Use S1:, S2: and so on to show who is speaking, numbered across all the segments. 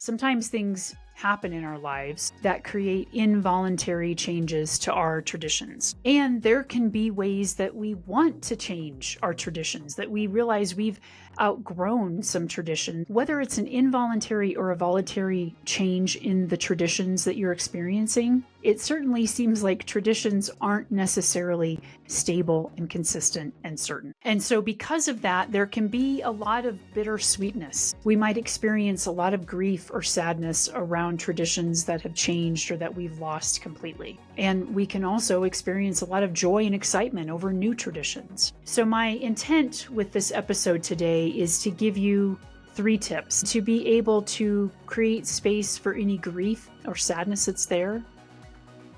S1: Sometimes things happen in our lives that create involuntary changes to our traditions. And there can be ways that we want to change our traditions, that we realize we've outgrown some tradition. Whether it's an involuntary or a voluntary change in the traditions that you're experiencing, it certainly seems like traditions aren't necessarily stable and consistent and certain. And so because of that, there can be a lot of bittersweetness. We might experience a lot of grief or sadness around traditions that have changed or that we've lost completely. And we can also experience a lot of joy and excitement over new traditions. So my intent with this episode today is to give you 3 tips to be able to create space for any grief or sadness that's there,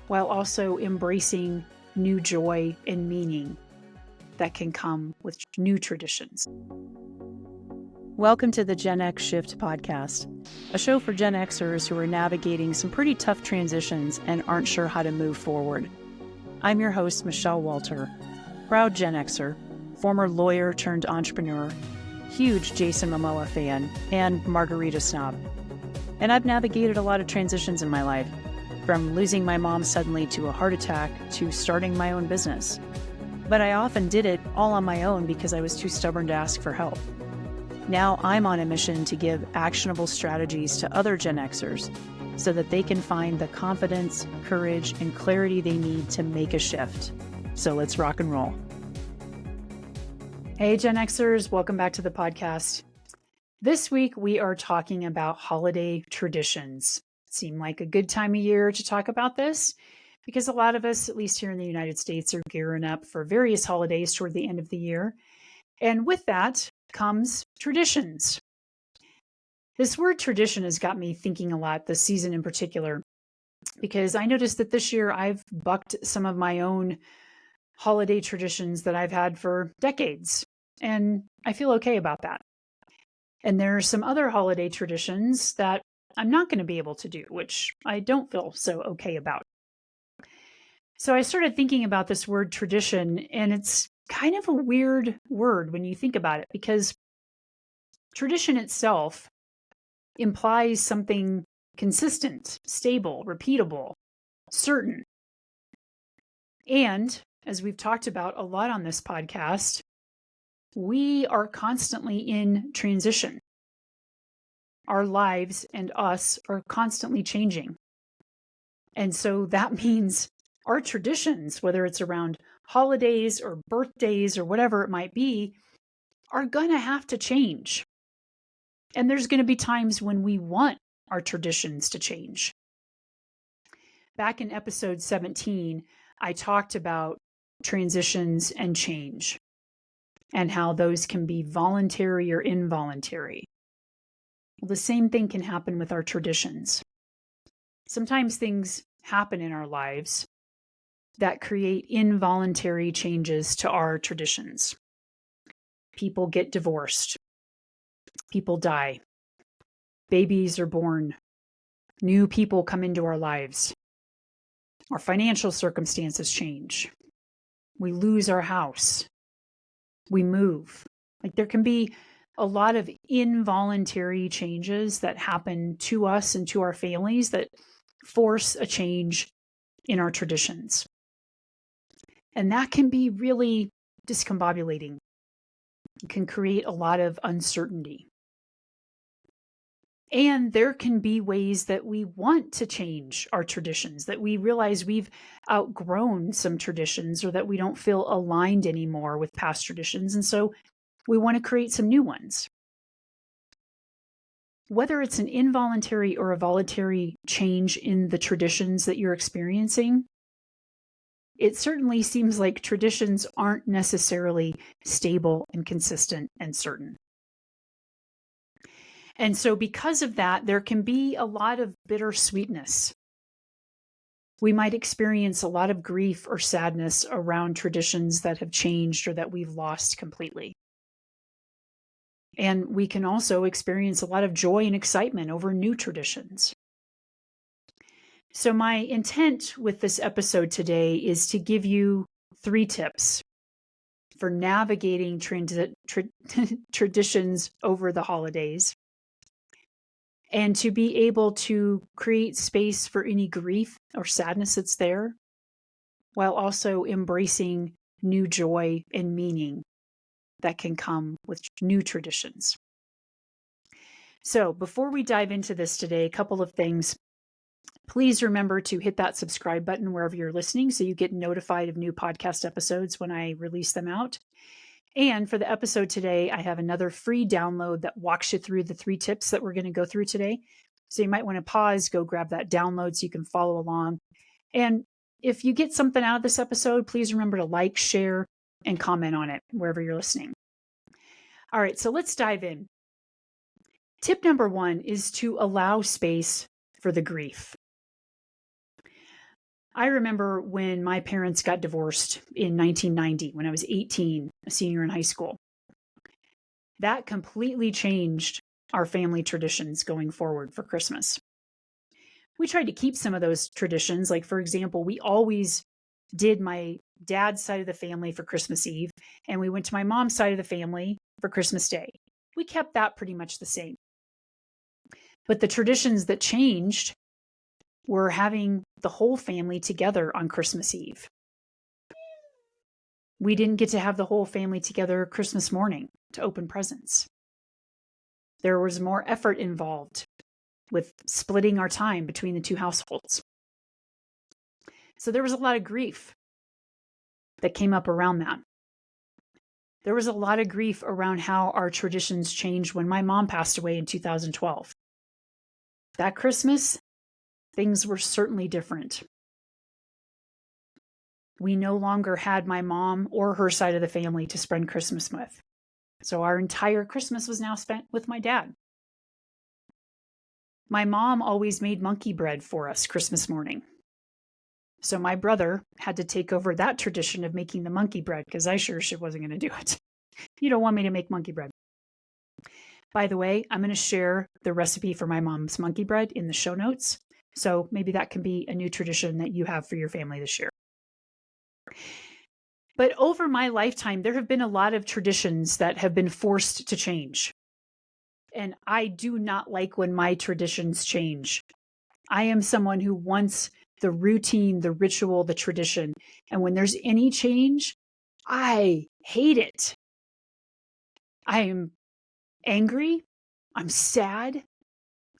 S1: while also embracing new joy and meaning that can come with new traditions. Welcome to the GenX Shift podcast, a show for Gen Xers who are navigating some pretty tough transitions and aren't sure how to move forward. I'm your host, Michele Walter, proud Gen Xer, former lawyer turned entrepreneur, huge Jason Momoa fan, and margarita snob. And I've navigated a lot of transitions in my life, from losing my mom suddenly to a heart attack to starting my own business. But I often did it all on my own because I was too stubborn to ask for help. Now I'm on a mission to give actionable strategies to other Gen Xers so that they can find the confidence, courage, and clarity they need to make a shift. So let's rock and roll. Hey Gen Xers, welcome back to the podcast. This week we are talking about holiday traditions. It seemed like a good time of year to talk about this because a lot of us, at least here in the United States, are gearing up for various holidays toward the end of the year. And with that comes traditions. This word tradition has got me thinking a lot this season in particular, because I noticed that this year I've bucked some of my own holiday traditions that I've had for decades, and I feel okay about that. And there are some other holiday traditions that I'm not going to be able to do, which I don't feel so okay about. So I started thinking about this word tradition, and it's kind of a weird word when you think about it, because tradition itself implies something consistent, stable, repeatable, certain. And as we've talked about a lot on this podcast, we are constantly in transition. Our lives and us are constantly changing. And so that means our traditions, whether it's around holidays or birthdays or whatever it might be, are going to have to change. And there's going to be times when we want our traditions to change. Back in episode 17, I talked about transitions and change and how those can be voluntary or involuntary. Well, the same thing can happen with our traditions. Sometimes things happen in our lives that create involuntary changes to our traditions. People get divorced. People die. Babies are born. New people come into our lives. Our financial circumstances change. We lose our house. We move. Like there can be a lot of involuntary changes that happen to us and to our families that force a change in our traditions. And that can be really discombobulating. It can create a lot of uncertainty. And there can be ways that we want to change our traditions, that we realize we've outgrown some traditions or that we don't feel aligned anymore with past traditions. And so we want to create some new ones. Whether it's an involuntary or a voluntary change in the traditions that you're experiencing, it certainly seems like traditions aren't necessarily stable and consistent and certain. And so because of that, there can be a lot of bittersweetness. We might experience a lot of grief or sadness around traditions that have changed or that we've lost completely. And we can also experience a lot of joy and excitement over new traditions. So my intent with this episode today is to give you 3 tips for navigating traditions over the holidays and to be able to create space for any grief or sadness that's there, while also embracing new joy and meaning that can come with new traditions. So before we dive into this today, a couple of things. Please remember to hit that subscribe button wherever you're listening so you get notified of new podcast episodes when I release them out. And for the episode today, I have another free download that walks you through the 3 tips that we're going to go through today. So you might want to pause, go grab that download so you can follow along. And if you get something out of this episode, please remember to like, share, and comment on it wherever you're listening. All right, so let's dive in. Tip number 1 is to allow space for the grief. I remember when my parents got divorced in 1990, when I was 18, a senior in high school. That completely changed our family traditions going forward for Christmas. We tried to keep some of those traditions. Like, for example, we always did my dad's side of the family for Christmas Eve, and we went to my mom's side of the family for Christmas Day. We kept that pretty much the same. But the traditions that changed were having the whole family together on Christmas Eve. We didn't get to have the whole family together Christmas morning to open presents. There was more effort involved with splitting our time between the 2 households. So there was a lot of grief that came up around that. There was a lot of grief around how our traditions changed when my mom passed away in 2012. That Christmas, things were certainly different. We no longer had my mom or her side of the family to spend Christmas with. So our entire Christmas was now spent with my dad. My mom always made monkey bread for us Christmas morning. So my brother had to take over that tradition of making the monkey bread because I sure shit wasn't going to do it. You don't want me to make monkey bread. By the way, I'm going to share the recipe for my mom's monkey bread in the show notes. So maybe that can be a new tradition that you have for your family this year. But over my lifetime, there have been a lot of traditions that have been forced to change. And I do not like when my traditions change. I am someone who wants the routine, the ritual, the tradition. And when there's any change, I hate it. I am angry, I'm sad,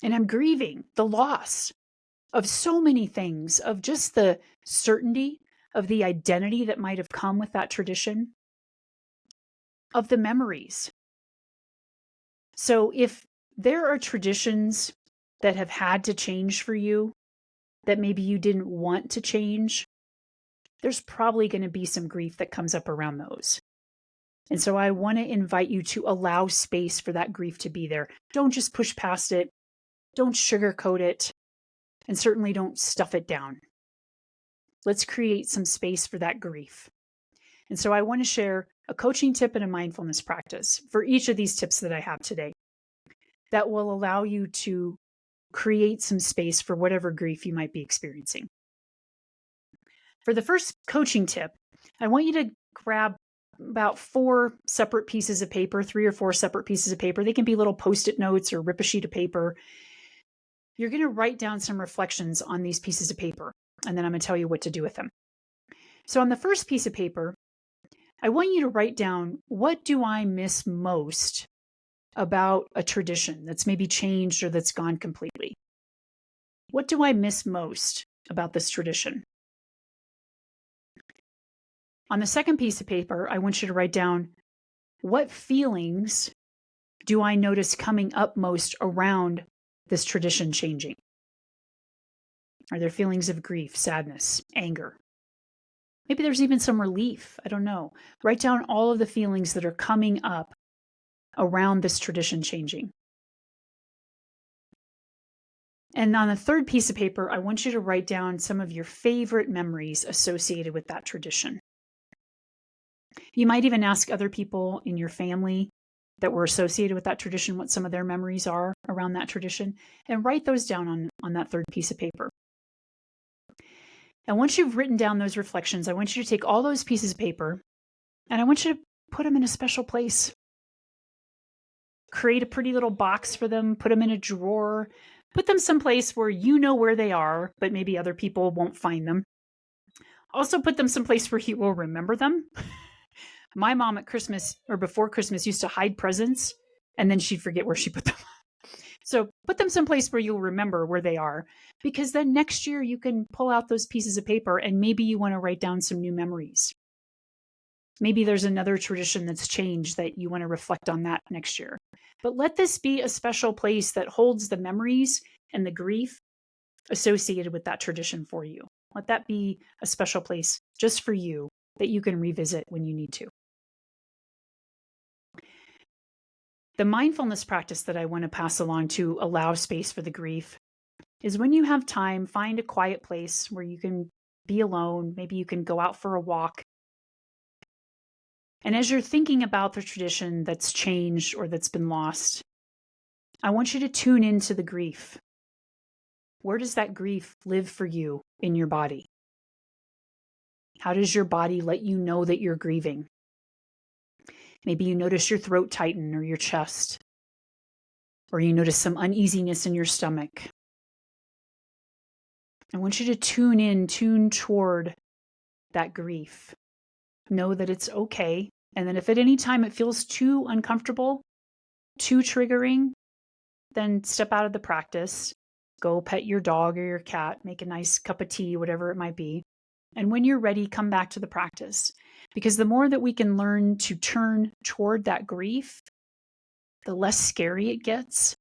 S1: and I'm grieving the loss of so many things, of just the certainty of the identity that might have come with that tradition, of the memories. So if there are traditions that have had to change for you, that maybe you didn't want to change, there's probably going to be some grief that comes up around those. And so I want to invite you to allow space for that grief to be there. Don't just push past it. Don't sugarcoat it. And certainly don't stuff it down. Let's create some space for that grief. And so I want to share a coaching tip and a mindfulness practice for each of these tips that I have today that will allow you to create some space for whatever grief you might be experiencing. For the first coaching tip, I want you to grab about 4 separate pieces of paper, 3 or 4 separate pieces of paper. They can be little Post-it notes or rip a sheet of paper. You're going to write down some reflections on these pieces of paper, and then I'm going to tell you what to do with them. So on the first piece of paper, I want you to write down, what do I miss most about a tradition that's maybe changed or that's gone completely? What do I miss most about this tradition? On the second piece of paper, I want you to write down, what feelings do I notice coming up most around this tradition changing? Are there feelings of grief, sadness, anger? Maybe there's even some relief. I don't know. Write down all of the feelings that are coming up around this tradition changing. And on the third piece of paper, I want you to write down some of your favorite memories associated with that tradition. You might even ask other people in your family that were associated with that tradition what some of their memories are around that tradition, and write those down on that third piece of paper. And once you've written down those reflections, I want you to take all those pieces of paper and I want you to put them in a special place. create a pretty little box for them, put them in a drawer, put them someplace where you know where they are, but maybe other people won't find them. Also put them someplace where you will remember them. My mom at Christmas or before Christmas used to hide presents and then she'd forget where she put them. So put them someplace where you'll remember where they are, because then next year you can pull out those pieces of paper and maybe you want to write down some new memories. Maybe there's another tradition that's changed that you want to reflect on that next year. But let this be a special place that holds the memories and the grief associated with that tradition for you. Let that be a special place just for you that you can revisit when you need to. The mindfulness practice that I want to pass along to allow space for the grief is when you have time, find a quiet place where you can be alone. Maybe you can go out for a walk. And as you're thinking about the tradition that's changed or that's been lost, I want you to tune into the grief. Where does that grief live for you in your body? How does your body let you know that you're grieving? Maybe you notice your throat tighten or your chest, or you notice some uneasiness in your stomach. I want you to tune toward that grief. Know that it's okay. And then if at any time it feels too uncomfortable, too triggering, then step out of the practice. Go pet your dog or your cat, make a nice cup of tea, whatever it might be. And when you're ready, come back to the practice. Because the more that we can learn to turn toward that grief, the less scary it gets,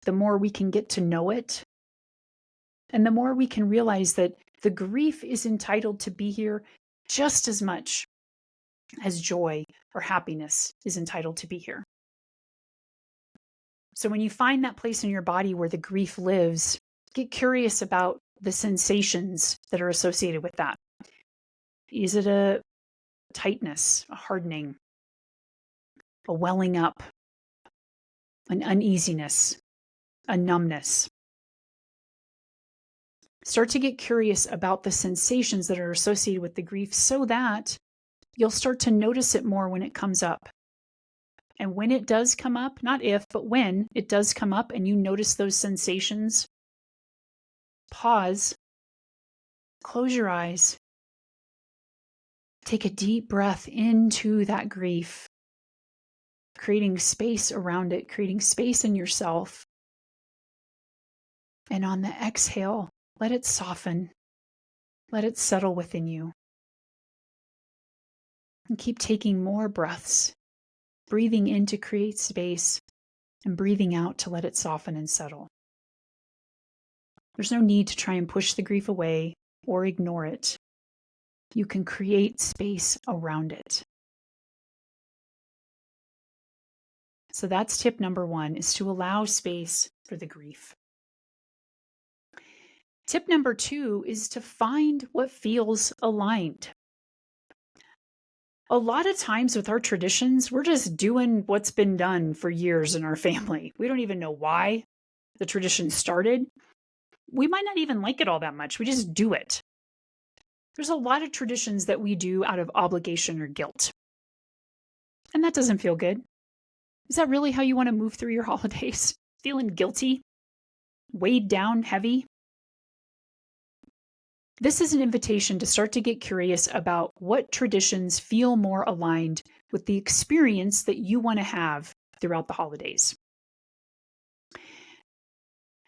S1: the more we can get to know it, and the more we can realize that the grief is entitled to be here just as much as joy or happiness is entitled to be here. So when you find that place in your body where the grief lives, get curious about the sensations that are associated with that. Is it a tightness, a hardening, a welling up, an uneasiness, a numbness? Start to get curious about the sensations that are associated with the grief so that you'll start to notice it more when it comes up. And when it does come up, not if, but when it does come up and you notice those sensations, pause, close your eyes, take a deep breath into that grief, creating space around it, creating space in yourself. And on the exhale, let it soften, let it settle within you. And keep taking more breaths, breathing in to create space and breathing out to let it soften and settle. There's no need to try and push the grief away or ignore it. You can create space around it. So that's tip number 1, is to allow space for the grief. Tip number 2 is to find what feels aligned. A lot of times with our traditions, we're just doing what's been done for years in our family. We don't even know why the tradition started. We might not even like it all that much. We just do it. There's a lot of traditions that we do out of obligation or guilt. And that doesn't feel good. Is that really how you want to move through your holidays? Feeling guilty? Weighed down heavy? This is an invitation to start to get curious about what traditions feel more aligned with the experience that you want to have throughout the holidays.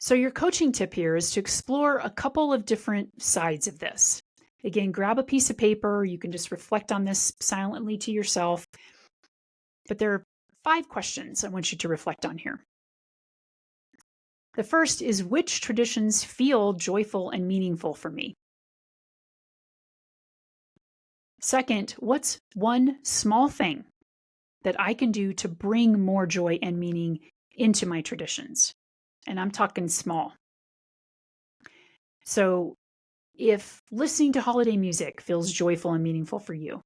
S1: So your coaching tip here is to explore a couple of different sides of this. Again, grab a piece of paper. You can just reflect on this silently to yourself. But there are 5 questions I want you to reflect on here. The first is, which traditions feel joyful and meaningful for me? Second, what's one small thing that I can do to bring more joy and meaning into my traditions? And I'm talking small. So if listening to holiday music feels joyful and meaningful for you,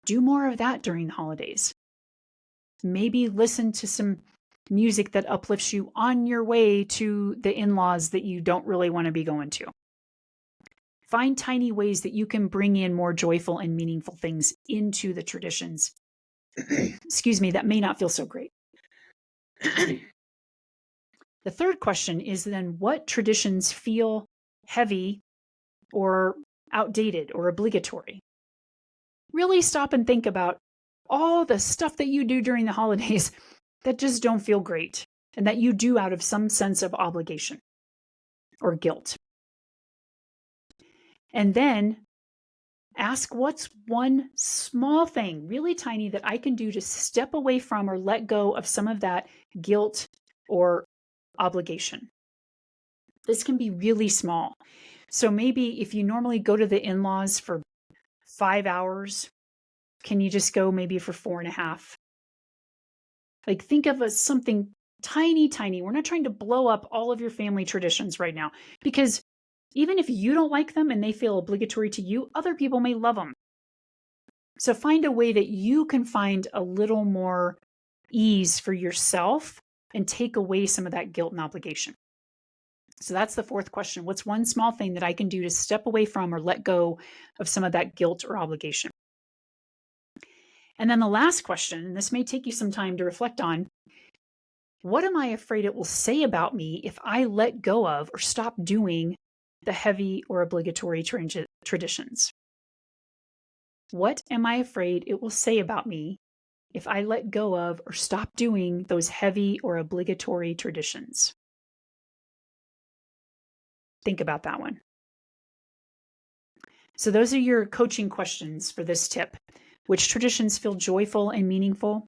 S1: do more of that during the holidays. Maybe listen to some music that uplifts you on your way to the in-laws that you don't really want to be going to. Find tiny ways that you can bring in more joyful and meaningful things into the traditions excuse me, that may not feel so great. The third question is then, what traditions feel heavy or outdated or obligatory? Really stop and think about all the stuff that you do during the holidays that just don't feel great and that you do out of some sense of obligation or guilt. And then ask, what's one small thing, really tiny, that I can do to step away from or let go of some of that guilt or obligation? This can be really small. So maybe if you normally go to the in-laws for 5 hours, can you just go maybe for 4.5? Like, think of something tiny, tiny. We're not trying to blow up all of your family traditions right now, because even if you don't like them and they feel obligatory to you, other people may love them. So find a way that you can find a little more ease for yourself and take away some of that guilt and obligation. So that's the fourth question. What's one small thing that I can do to step away from or let go of some of that guilt or obligation? And then the last question, and this may take you some time to reflect on, what am I afraid it will say about me if I let go of or stop doing the heavy or obligatory traditions? What am I afraid it will say about me if I let go of or stop doing those heavy or obligatory traditions? Think about that one. So those are your coaching questions for this tip. Which traditions feel joyful and meaningful?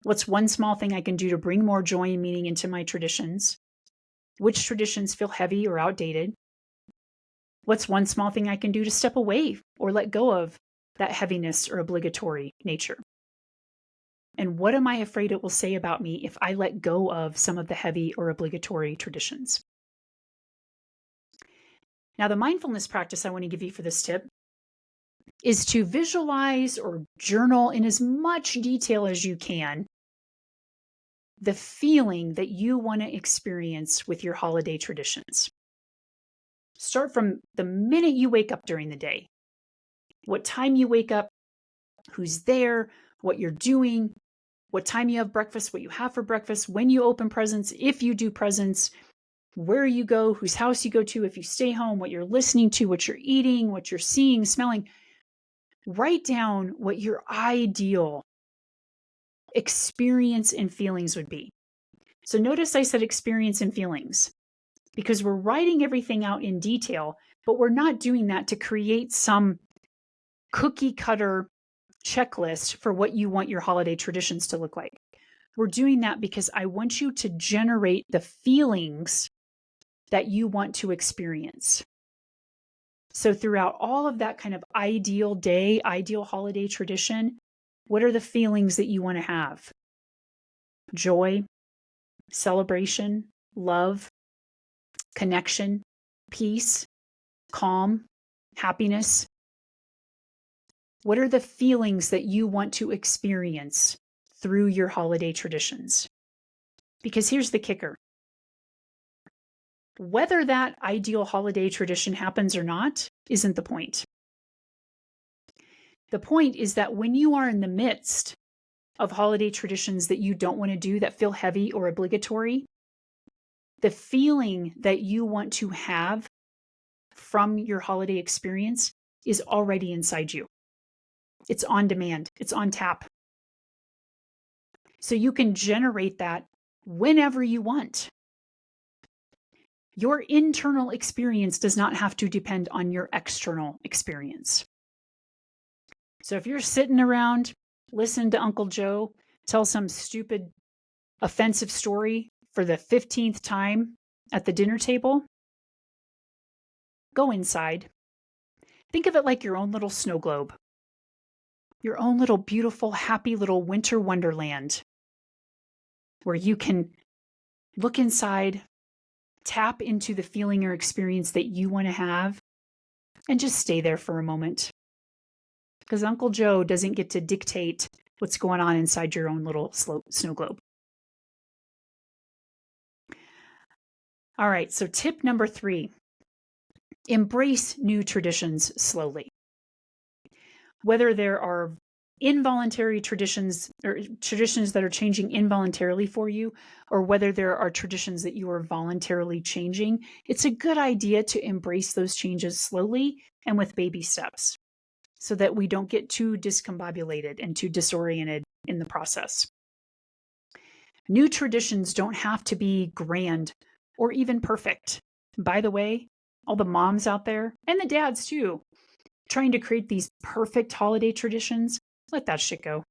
S1: What's one small thing I can do to bring more joy and meaning into my traditions? Which traditions feel heavy or outdated? What's one small thing I can do to step away or let go of that heaviness or obligatory nature? And what am I afraid it will say about me if I let go of some of the heavy or obligatory traditions? Now, the mindfulness practice I want to give you for this tip is to visualize or journal in as much detail as you can the feeling that you want to experience with your holiday traditions. Start from the minute you wake up during the day. What time you wake up, who's there, what you're doing, what time you have breakfast, what you have for breakfast, when you open presents, if you do presents, where you go, whose house you go to, if you stay home, what you're listening to, what you're eating, what you're seeing, smelling. Write down what your ideal experience and feelings would be. So notice I said experience and feelings because we're writing everything out in detail, but we're not doing that to create some cookie cutter checklist for what you want your holiday traditions to look like. We're doing that because I want you to generate the feelings that you want to experience. So throughout all of that kind of ideal day, ideal holiday tradition, what are the feelings that you want to have? Joy, celebration, love, connection, peace, calm, happiness. What are the feelings that you want to experience through your holiday traditions? Because here's the kicker. Whether that ideal holiday tradition happens or not isn't the point. The point is that when you are in the midst of holiday traditions that you don't want to do, that feel heavy or obligatory, the feeling that you want to have from your holiday experience is already inside you. It's on demand. It's on tap. So you can generate that whenever you want. Your internal experience does not have to depend on your external experience. So if you're sitting around, listening to Uncle Joe tell some stupid, offensive story for the 15th time at the dinner table, go inside. Think of it like your own little snow globe. Your own little beautiful, happy little winter wonderland where you can look inside, tap into the feeling or experience that you want to have, and just stay there for a moment. Because Uncle Joe doesn't get to dictate what's going on inside your own little snow globe. All right, so tip number 3, embrace new traditions slowly. Whether there are involuntary traditions or traditions that are changing involuntarily for you, or whether there are traditions that you are voluntarily changing, it's a good idea to embrace those changes slowly and with baby steps so that we don't get too discombobulated and too disoriented in the process. New traditions don't have to be grand or even perfect. By the way, all the moms out there, and the dads too, trying to create these perfect holiday traditions, let that shit go.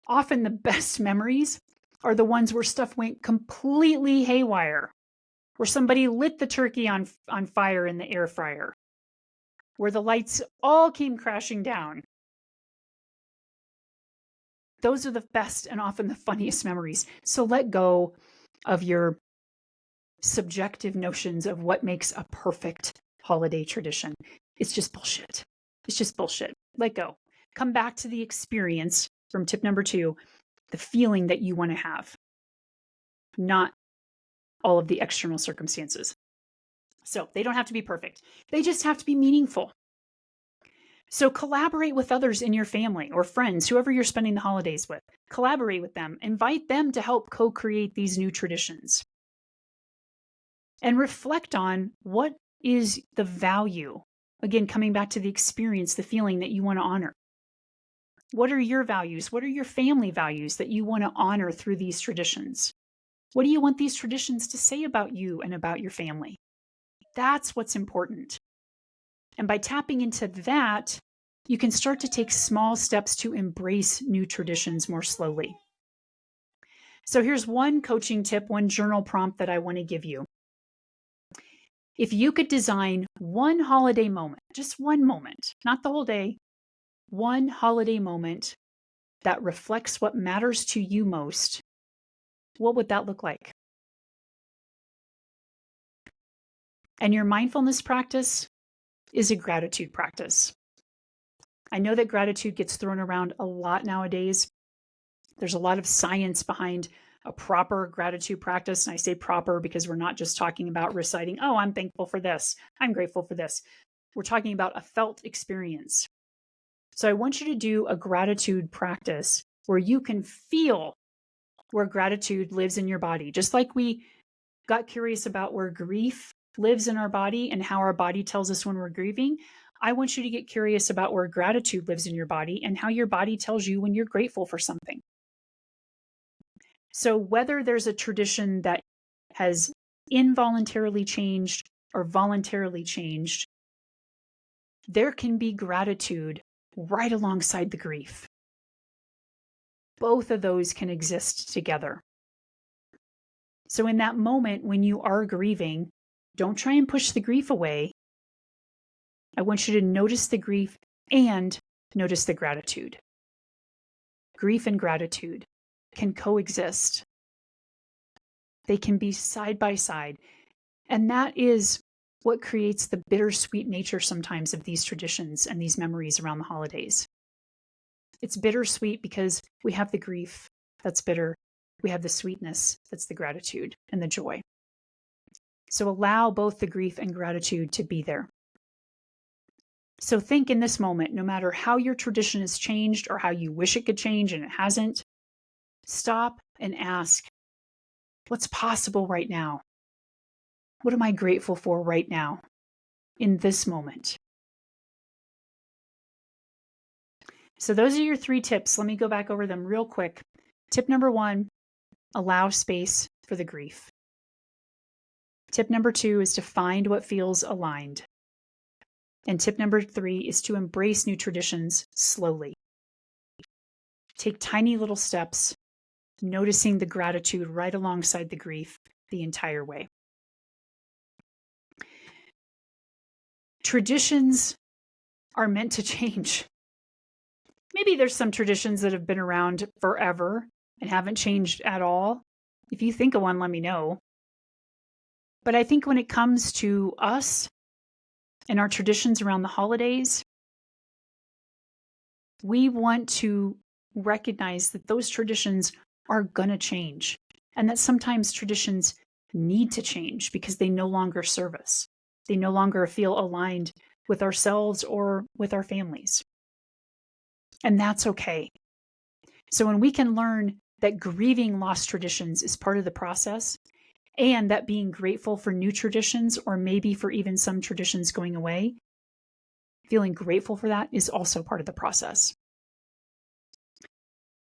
S1: Often the best memories are the ones where stuff went completely haywire, where somebody lit the turkey on fire in the air fryer, where the lights all came crashing down. Those are the best and often the funniest memories. So let go of your subjective notions of what makes a perfect holiday tradition. It's just bullshit. It's just bullshit. Let go. Come back to the experience from tip number 2, the feeling that you want to have, not all of the external circumstances. So they don't have to be perfect. They just have to be meaningful. So collaborate with others in your family or friends, whoever you're spending the holidays with. Collaborate with them. Invite them to help co-create these new traditions. And reflect on what is the value. Again, coming back to the experience, the feeling that you want to honor. What are your values? What are your family values that you want to honor through these traditions? What do you want these traditions to say about you and about your family? That's what's important. And by tapping into that, you can start to take small steps to embrace new traditions more slowly. So here's one coaching tip, one journal prompt that I want to give you. If you could design one holiday moment, just one moment, not the whole day, one holiday moment that reflects what matters to you most, what would that look like? And your mindfulness practice is a gratitude practice. I know that gratitude gets thrown around a lot nowadays. There's a lot of science behind a proper gratitude practice. And I say proper because we're not just talking about reciting, oh, I'm thankful for this, I'm grateful for this. We're talking about a felt experience. So I want you to do a gratitude practice where you can feel where gratitude lives in your body. Just like we got curious about where grief lives in our body and how our body tells us when we're grieving, I want you to get curious about where gratitude lives in your body and how your body tells you when you're grateful for something. So whether there's a tradition that has involuntarily changed or voluntarily changed, there can be gratitude right alongside the grief. Both of those can exist together. So in that moment when you are grieving, don't try and push the grief away. I want you to notice the grief and notice the gratitude. Grief and gratitude can coexist. They can be side by side. And that is what creates the bittersweet nature sometimes of these traditions and these memories around the holidays. It's bittersweet because we have the grief that's bitter. We have the sweetness that's the gratitude and the joy. So allow both the grief and gratitude to be there. So think in this moment, no matter how your tradition has changed or how you wish it could change and it hasn't, stop and ask, what's possible right now? What am I grateful for right now in this moment? So those are your 3 tips. Let me go back over them real quick. Tip number 1, allow space for the grief. Tip number 2 is to find what feels aligned. And tip number 3 is to embrace new traditions slowly. Take tiny little steps, noticing the gratitude right alongside the grief the entire way. Traditions are meant to change. Maybe there's some traditions that have been around forever and haven't changed at all. If you think of one, let me know. But I think when it comes to us and our traditions around the holidays, we want to recognize that those traditions are going to change and that sometimes traditions need to change because they no longer serve us. They no longer feel aligned with ourselves or with our families. And that's okay. So when we can learn that grieving lost traditions is part of the process, and that being grateful for new traditions, or maybe for even some traditions going away, feeling grateful for that is also part of the process.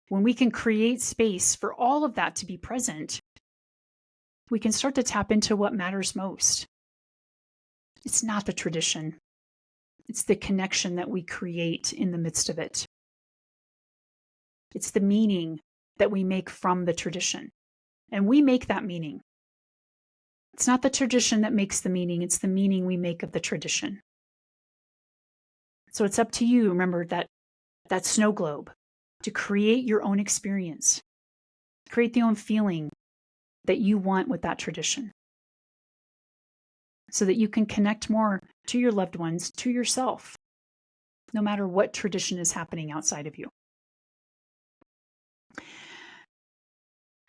S1: When we can create space for all of that to be present, we can start to tap into what matters most. It's not the tradition. It's the connection that we create in the midst of it. It's the meaning that we make from the tradition. And we make that meaning. It's not the tradition that makes the meaning, it's the meaning we make of the tradition. So it's up to you, remember, that snow globe, to create your own experience. Create the own feeling that you want with that tradition, so that you can connect more to your loved ones, to yourself, no matter what tradition is happening outside of you.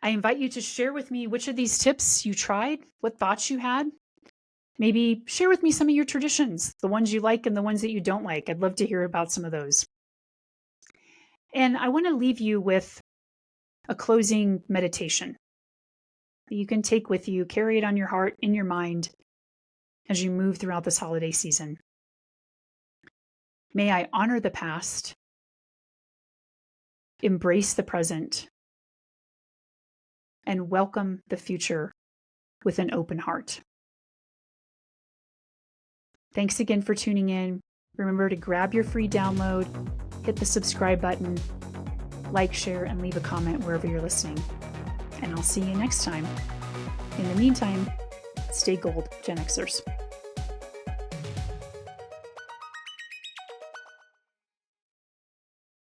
S1: I invite you to share with me which of these tips you tried, what thoughts you had. Maybe share with me some of your traditions, the ones you like and the ones that you don't like. I'd love to hear about some of those. And I want to leave you with a closing meditation that you can take with you, carry it on your heart, in your mind, as you move throughout this holiday season. May I honor the past, embrace the present, and welcome the future with an open heart. Thanks again for tuning in. Remember to grab your free download, hit the subscribe button, like, share, and leave a comment wherever you're listening. And I'll see you next time. In the meantime, stay gold, Gen Xers.